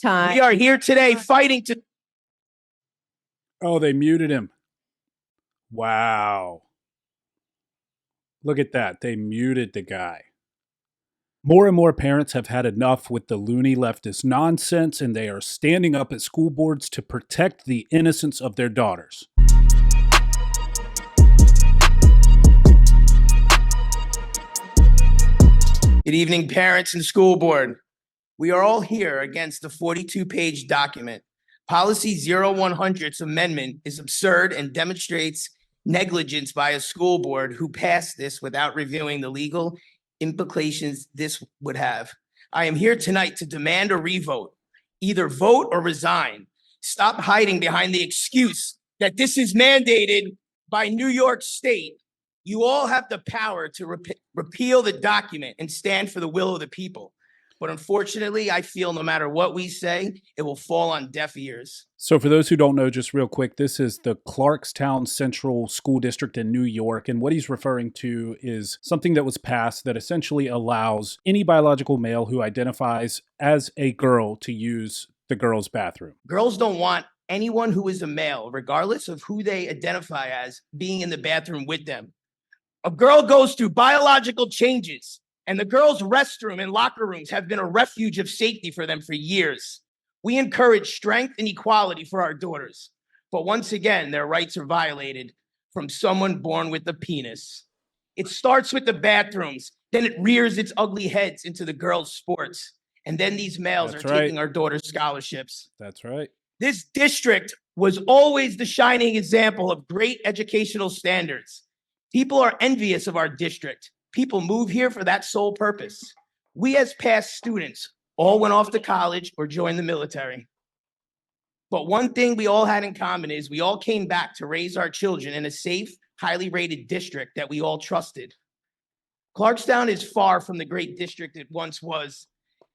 time. We are here today fighting to... Oh, they muted him. Wow. Look at that. They muted the guy. More and more parents have had enough with the loony leftist nonsense, and they are standing up at school boards to protect the innocence of their daughters. Good evening, parents and school board. We are all here against the 42-page document. Policy 0100's amendment is absurd and demonstrates negligence by a school board who passed this without reviewing the legal implications this would have. I am here tonight to demand a revote. Either vote or resign. Stop hiding behind the excuse that this is mandated by New York State. You all have the power to repeal the document and stand for the will of the people. But unfortunately, I feel no matter what we say, it will fall on deaf ears. So for those who don't know, just real quick, this is the Clarkstown Central School District in New York. And what he's referring to is something that was passed that essentially allows any biological male who identifies as a girl to use the girls' bathroom. Girls don't want anyone who is a male, regardless of who they identify as, being in the bathroom with them. A girl goes through biological changes, and the girls' restroom and locker rooms have been a refuge of safety for them for years. We encourage strength and equality for our daughters, but once again, their rights are violated from someone born with a penis. It starts with the bathrooms, then it rears its ugly heads into the girls' sports, and then these males are taking our daughters' scholarships. That's right. This district was always the shining example of great educational standards. People are envious of our district. People move here for that sole purpose. We as past students all went off to college or joined the military. But one thing we all had in common is we all came back to raise our children in a safe, highly rated district that we all trusted. Clarkstown is far from the great district it once was.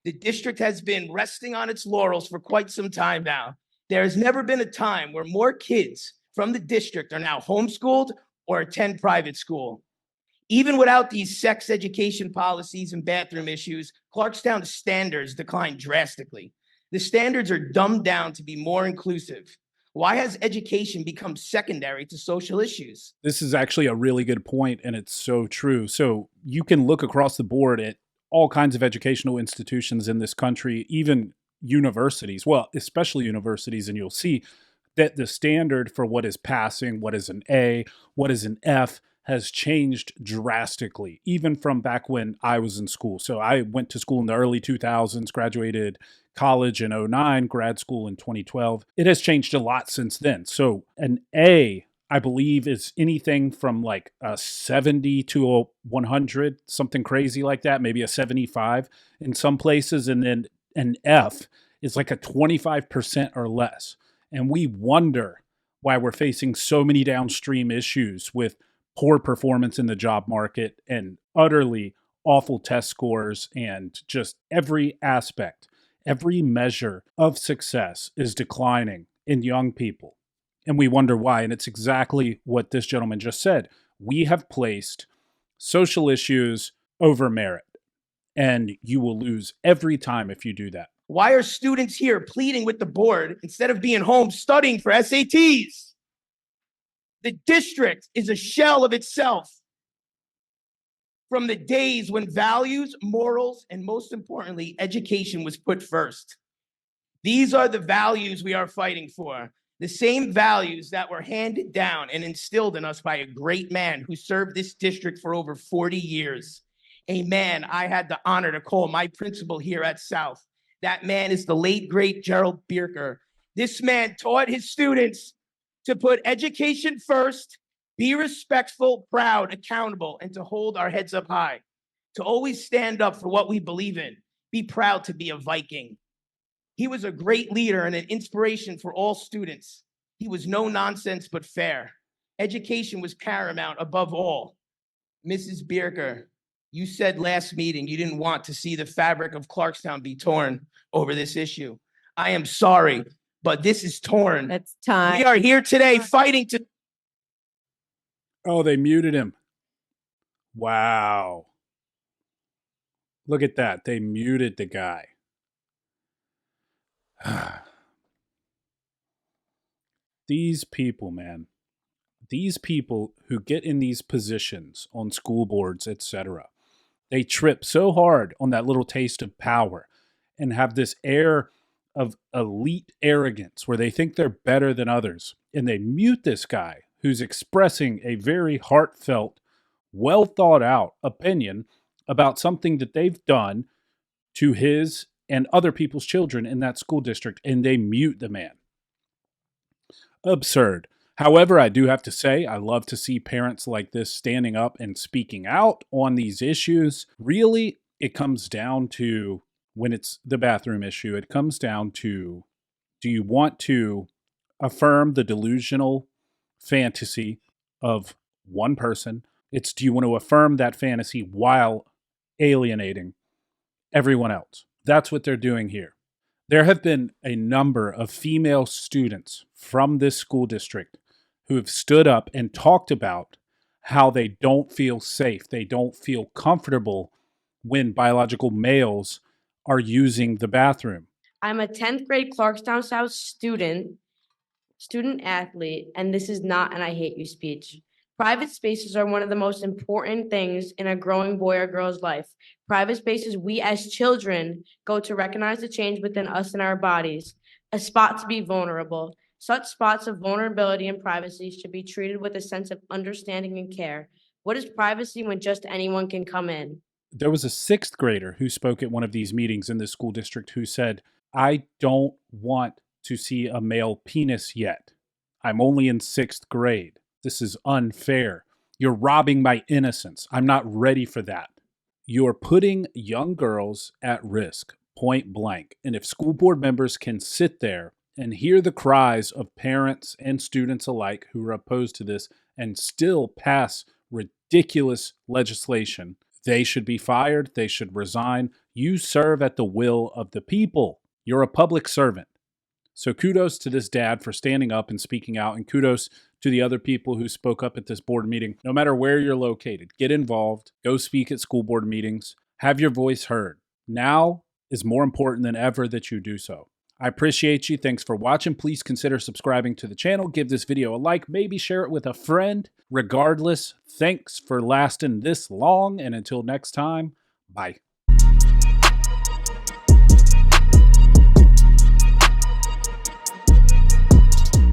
The district has been resting on its laurels for quite some time now. There has never been a time where more kids from the district are now homeschooled or attend private school. Even without these sex education policies and bathroom issues, Clarkstown's standards declined drastically. The standards are dumbed down to be more inclusive. Why has education become secondary to social issues? This is actually a really good point, and it's so true. So you can look across the board at all kinds of educational institutions in this country, even universities, well, especially universities, and you'll see that the standard for what is passing, what is an A, what is an F, has changed drastically, even from back when I was in school. So I went to school in the early 2000s, graduated college in 2009, grad school in 2012. It has changed a lot since then. So an A, I believe, is anything from like a 70 to a 100, something crazy like that, maybe a 75 in some places. And then an F is like a 25% or less. And we wonder why we're facing so many downstream issues with poor performance in the job market and utterly awful test scores, and just every aspect, every measure of success is declining in young people. And we wonder why. And it's exactly what this gentleman just said. We have placed social issues over merit, and you will lose every time if you do that. Why are students here pleading with the board instead of being home studying for SATs? The district is a shell of itself from the days when values, morals, and most importantly, education was put first. These are the values we are fighting for. The same values that were handed down and instilled in us by a great man who served this district for over 40 years. A man I had the honor to call my principal here at South. That man is the late, great Gerald Bierker. This man taught his students to put education first, be respectful, proud, accountable, and to hold our heads up high, to always stand up for what we believe in, be proud to be a Viking. He was a great leader and an inspiration for all students. He was no nonsense but fair. Education was paramount above all. Mrs. Bierker, you said last meeting you didn't want to see the fabric of Clarkstown be torn over this issue. I am sorry, but this is torn. It's time. We are here today fighting to... Oh, they muted him. Wow. Look at that. They muted the guy. These people, man, these people who get in these positions on school boards, etc., they trip so hard on that little taste of power and have this air of elite arrogance where they think they're better than others. And they mute this guy who's expressing a very heartfelt, well thought out opinion about something that they've done to his and other people's children in that school district. And they mute the man. Absurd. However, I do have to say, I love to see parents like this standing up and speaking out on these issues. Really, it comes down to, when it's the bathroom issue, it comes down to, do you want to affirm the delusional fantasy of one person? It's, do you want to affirm that fantasy while alienating everyone else? That's what they're doing here. There have been a number of female students from this school district who have stood up and talked about how they don't feel safe, they don't feel comfortable when biological males are using the bathroom. I'm a 10th grade Clarkstown South student athlete, and this is not an I hate you speech. Private spaces are one of the most important things in a growing boy or girl's life. Private spaces we as children go to recognize the change within us and our bodies, a spot to be vulnerable. Such spots of vulnerability and privacy should be treated with a sense of understanding and care. What is privacy when just anyone can come in? There was a 6th grader who spoke at one of these meetings in the school district who said, I don't want to see a male penis yet. I'm only in 6th grade. This is unfair. You're robbing my innocence. I'm not ready for that. You're putting young girls at risk, point blank. And if school board members can sit there and hear the cries of parents and students alike who are opposed to this and still pass ridiculous legislation, they should be fired. They should resign. You serve at the will of the people. You're a public servant. So kudos to this dad for standing up and speaking out, and kudos to the other people who spoke up at this board meeting. No matter where you're located, get involved, go speak at school board meetings, have your voice heard. Now is more important than ever that you do so. I appreciate you. Thanks for watching. Please consider subscribing to the channel. Give this video a like. Maybe share it with a friend. Regardless, thanks for lasting this long. And until next time, bye.